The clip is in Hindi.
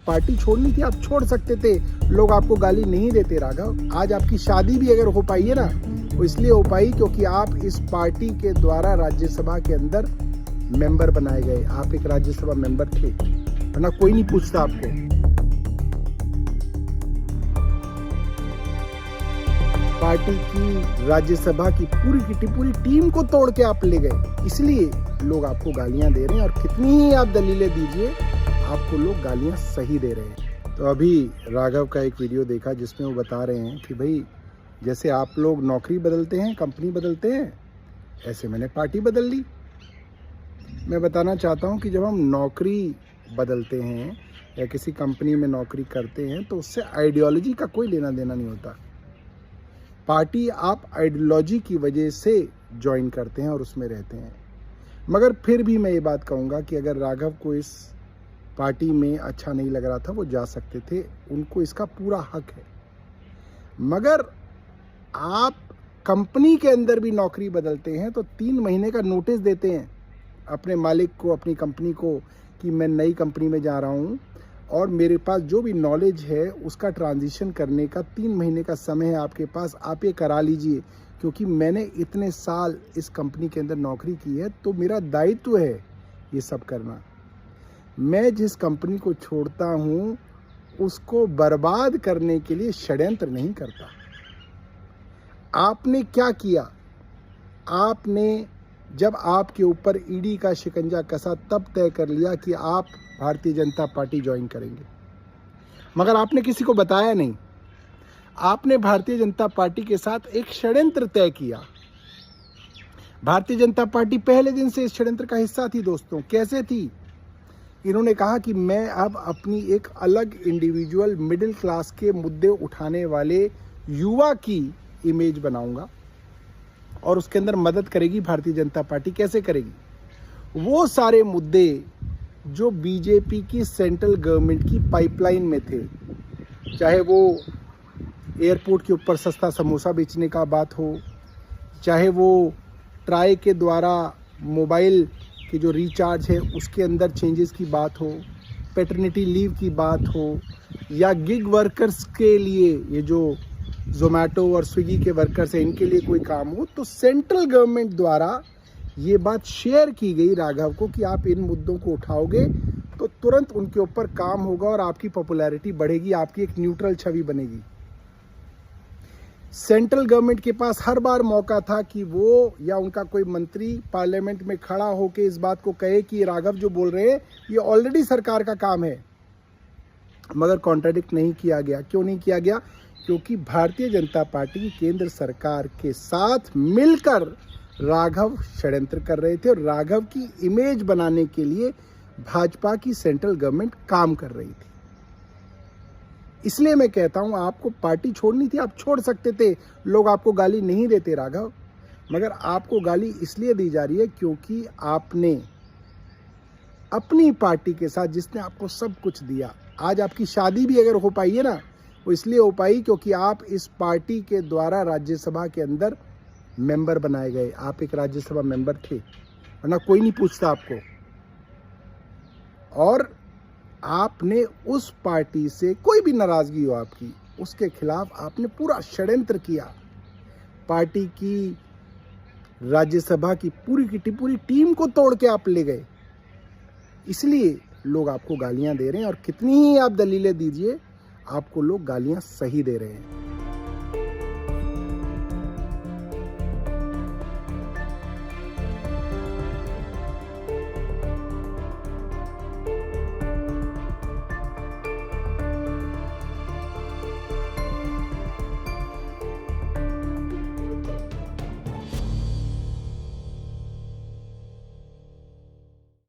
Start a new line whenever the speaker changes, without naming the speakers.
पार्टी छोड़नी थी आप छोड़ सकते थे, लोग आपको गाली नहीं देते राघव। आज आपकी शादी भी अगर हो पाई है ना, वो इसलिए हो पाई क्योंकि आप इस पार्टी के द्वारा राज्यसभा के अंदर मेंबर बनाए गए। आप एक राज्यसभा मेंबर थे, वरना कोई नहीं पूछता आपको। पार्टी की राज्यसभा की पूरी टीम को तोड़ के आप ले गए, इसलिए लोग आपको गालियां दे रहे हैं। और कितनी ही आप दलीलें दीजिए, आपको लोग गालियां सही दे रहे हैं। तो अभी राघव का एक वीडियो देखा जिसमें वो बता रहे हैं कि भाई जैसे आप लोग नौकरी बदलते हैं, कंपनी बदलते हैं, ऐसे मैंने पार्टी बदल ली। मैं बताना चाहता हूं कि जब हम नौकरी बदलते हैं या किसी कंपनी में नौकरी करते हैं तो उससे आइडियोलॉजी का कोई लेना देना नहीं होता। पार्टी आप आइडियोलॉजी की वजह से ज्वाइन करते हैं और उसमें रहते हैं। मगर फिर भी मैं ये बात कहूँगा कि अगर राघव को इस पार्टी में अच्छा नहीं लग रहा था, वो जा सकते थे, उनको इसका पूरा हक है। मगर आप कंपनी के अंदर भी नौकरी बदलते हैं तो 3 महीने का नोटिस देते हैं अपने मालिक को, अपनी कंपनी को, कि मैं नई कंपनी में जा रहा हूँ और मेरे पास जो भी नॉलेज है उसका ट्रांजिशन करने का 3 महीने का समय है आपके पास, आप ये करा लीजिए, क्योंकि मैंने इतने साल इस कंपनी के अंदर नौकरी की है तो मेरा दायित्व है ये सब करना। मैं जिस कंपनी को छोड़ता हूँ उसको बर्बाद करने के लिए षड्यंत्र नहीं करता। आपने क्या किया? आपने जब आपके ऊपर ईडी का शिकंजा कसा तब तय कर लिया कि आप भारतीय जनता पार्टी ज्वाइन करेंगे, मगर आपने किसी को बताया नहीं। आपने भारतीय जनता पार्टी के साथ एक षड्यंत्र तय किया। भारतीय जनता पार्टी पहले दिन से इस षड्यंत्र का हिस्सा थी दोस्तों। कैसे थी? इन्होंने कहा कि मैं अब अपनी एक अलग इंडिविजुअल मिडिल क्लास के मुद्दे उठाने वाले युवा की इमेज बनाऊंगा और उसके अंदर मदद करेगी भारतीय जनता पार्टी। कैसे करेगी? वो सारे मुद्दे जो बीजेपी की सेंट्रल गवर्नमेंट की पाइपलाइन में थे, चाहे वो एयरपोर्ट के ऊपर सस्ता समोसा बेचने का बात हो, चाहे वो ट्राई के द्वारा मोबाइल की जो रिचार्ज है उसके अंदर चेंजेस की बात हो, पैटर्निटी लीव की बात हो, या गिग वर्कर्स के लिए ये जो जोमेटो और स्विगी के वर्कर्स हैं इनके लिए कोई काम हो, तो सेंट्रल गवर्नमेंट द्वारा ये बात शेयर की गई राघव को कि आप इन मुद्दों को उठाओगे तो तुरंत उनके ऊपर काम होगा और आपकी पॉपुलैरिटी बढ़ेगी, आपकी एक न्यूट्रल छवि बनेगी। सेंट्रल गवर्नमेंट के पास हर बार मौका था कि वो या उनका कोई मंत्री पार्लियामेंट में खड़ा होकर इस बात को कहे कि राघव जो बोल रहे हैं ये ऑलरेडी सरकार का काम है, मगर कॉन्ट्राडिक्ट नहीं किया गया। क्यों नहीं किया गया? क्योंकि भारतीय जनता पार्टी की केंद्र सरकार के साथ मिलकर राघव षड्यंत्र कर रहे थे और राघव की इमेज बनाने के लिए भाजपा की सेंट्रल गवर्नमेंट काम कर रही थी। इसलिए मैं कहता हूं आपको पार्टी छोड़नी थी आप छोड़ सकते थे, लोग आपको गाली नहीं देते राघव। मगर आपको गाली इसलिए दी जा रही है क्योंकि आपने अपनी पार्टी के साथ, जिसने आपको सब कुछ दिया, आज आपकी शादी भी अगर हो पाई है ना, वो इसलिए हो पाई क्योंकि आप इस पार्टी के द्वारा राज्यसभा के अंदर मेंबर बनाए गए। आप एक राज्यसभा मेंबर थे, वरना कोई नहीं पूछता आपको। और आपने उस पार्टी से कोई भी नाराजगी हो आपकी, उसके खिलाफ आपने पूरा षड्यंत्र किया। पार्टी की राज्यसभा की पूरी टीम को तोड़ के आप ले गए, इसलिए लोग आपको गालियां दे रहे हैं। और कितनी ही आप दलीलें दीजिए, आपको लोग गालियां सही दे रहे हैं।